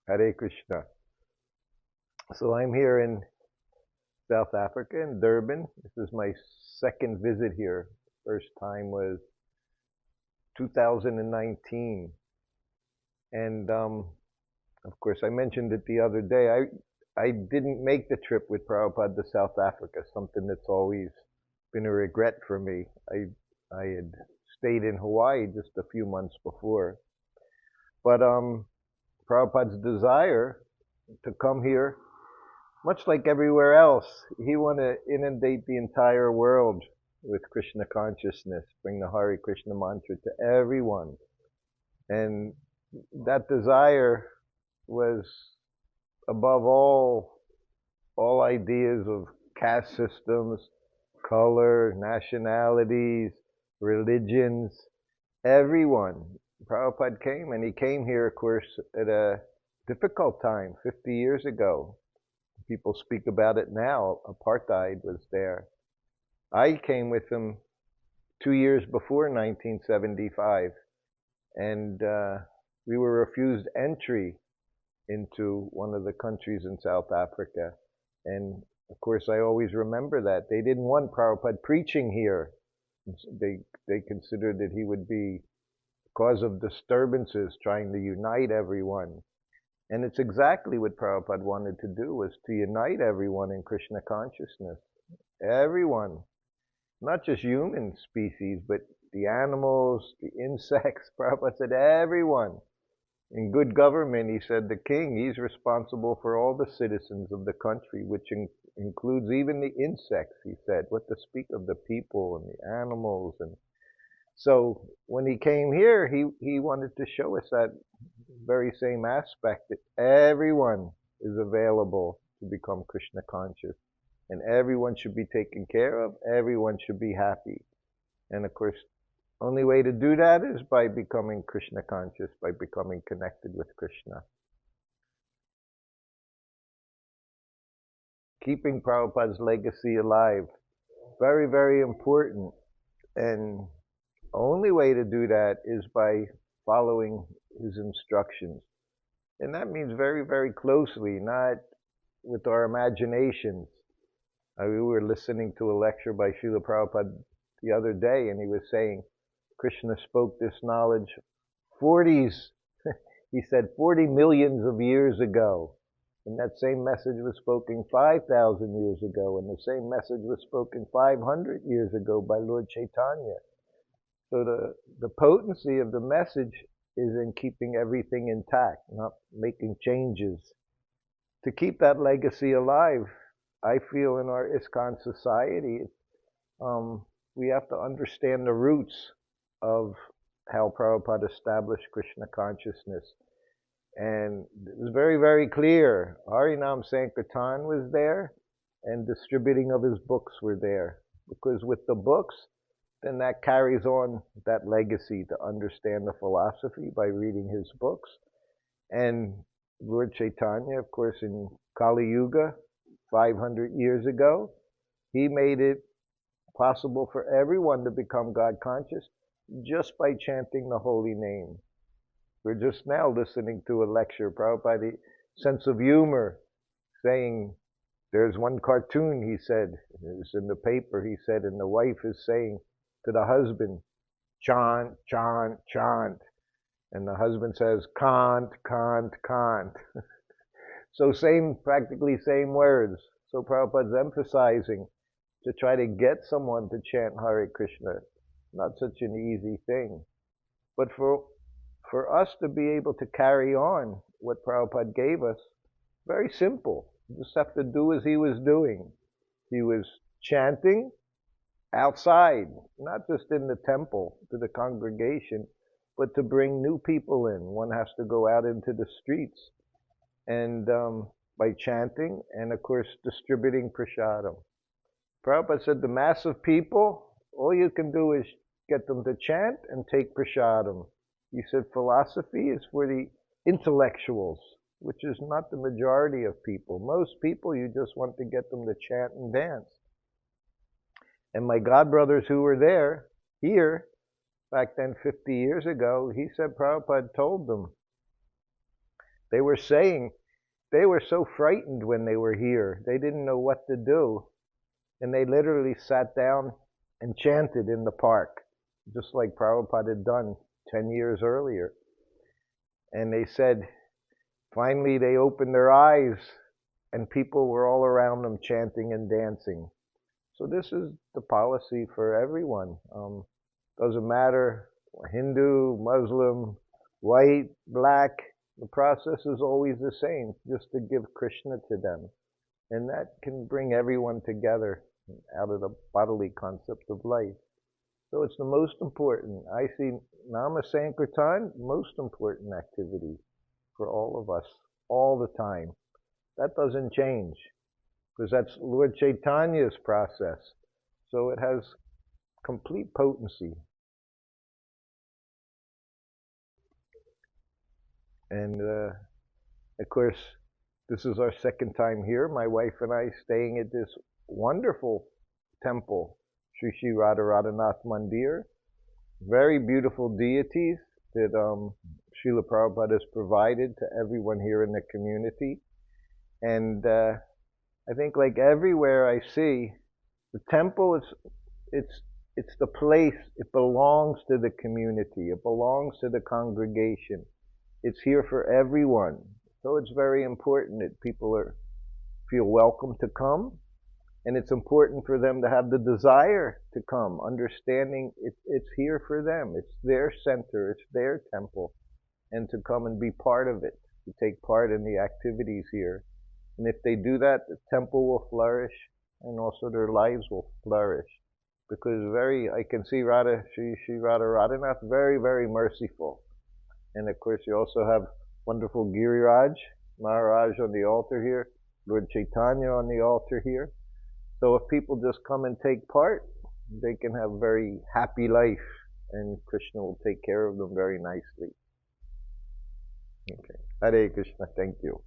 Hare Krishna. So I'm here in South Africa, in Durban. This is my second visit here. First time was 2019. And of course, I mentioned it the other day. I didn't make the trip with Prabhupada to South Africa, something that's always been a regret for me. I had stayed in Hawaii just a few months before. But Prabhupada's desire to come here, much like everywhere else, he wanted to inundate the entire world with Krishna consciousness, bring the Hare Krishna mantra to everyone. And that desire was above all ideas of caste systems, color, nationalities, religions, everyone. Prabhupada came, and he came here, of course, at a difficult time, 50 years ago. People speak about it now. Apartheid was there. I came with him 2 years before 1975, and we were refused entry into one of the countries in South Africa. And of course, I always remember that. They didn't want Prabhupada preaching here. They considered that he would be cause of disturbances, trying to unite everyone. And it's exactly what Prabhupada wanted to do, was to unite everyone in Krishna consciousness. Everyone. Not just human species, but the animals, the insects. Prabhupada said everyone. In good government, he said the king, he's responsible for all the citizens of the country, which includes even the insects, he said. What to speak of the people and the animals. And so when he came here, he wanted to show us that very same aspect, that everyone is available to become Krishna conscious. And everyone should be taken care of. Everyone should be happy. And of course, only way to do that is by becoming Krishna conscious, by becoming connected with Krishna. Keeping Prabhupada's legacy alive. Very, very important. And only way to do that is by following his instructions. And that means very, very closely, not with our imaginations. We were listening to a lecture by Srila Prabhupada the other day, and he was saying Krishna spoke this knowledge 40s, he said 40 millions of years ago. And that same message was spoken 5,000 years ago, and the same message was spoken 500 years ago by Lord Chaitanya. So the potency of the message is in keeping everything intact, not making changes. To keep that legacy alive, I feel in our ISKCON society, we have to understand the roots of how Prabhupada established Krishna consciousness. And it was very, very clear. Harinam Sankirtan was there, and distributing of his books were there. Because with the books, then that carries on that legacy to understand the philosophy by reading his books. And Lord Chaitanya, of course, in Kali Yuga, 500 years ago, he made it possible for everyone to become God conscious just by chanting the holy name. We're just now listening to a lecture, Prabhupada, sense of humor, saying, there's one cartoon, he said, it was in the paper, he said, and the wife is saying to the husband, chant, chant, chant. And the husband says, can't, can't, can't. So practically same words. So Prabhupada's emphasizing to try to get someone to chant Hare Krishna. Not such an easy thing. But for us to be able to carry on what Prabhupada gave us, very simple. You just have to do as he was doing. He was chanting outside, not just in the temple to the congregation, but to bring new people in. One has to go out into the streets and by chanting and, of course, distributing prasadam. Prabhupada said the mass of people, all you can do is get them to chant and take prasadam. He said philosophy is for the intellectuals, which is not the majority of people. Most people, you just want to get them to chant and dance. And my godbrothers who were there, here, back then 50 years ago, he said Prabhupada told them They were saying they were so frightened when they were here. They didn't know what to do. And they literally sat down and chanted in the park, just like Prabhupada had done 10 years earlier. And they said, finally they opened their eyes and people were all around them chanting and dancing. So this is the policy for everyone. Doesn't matter, Hindu, Muslim, white, black, the process is always the same, just to give Krishna to them. And that can bring everyone together out of the bodily concept of life. So it's the most important. I see Nama Sankirtan, most important activity for all of us, all the time. That doesn't change, because that's Lord Chaitanya's process. So it has complete potency. And of course, this is our second time here. My wife and I staying at this wonderful temple, Sri Sri Radhanath Mandir. Very beautiful deities that Srila Prabhupada has provided to everyone here in the community. And I think like everywhere I see, the temple it's the place. It belongs to the community. It belongs to the congregation. It's here for everyone. So it's very important that people feel welcome to come, and it's important for them to have the desire to come, understanding it's here for them. It's their center. It's their temple, and to come and be part of it, to take part in the activities here. And if they do that, the temple will flourish, and also their lives will flourish. Because I can see Sri Radhanath, very, very merciful. And of course, you also have wonderful Giriraj Maharaj on the altar here, Lord Chaitanya on the altar here. So if people just come and take part, they can have a very happy life, and Krishna will take care of them very nicely. Okay. Hare Krishna. Thank you.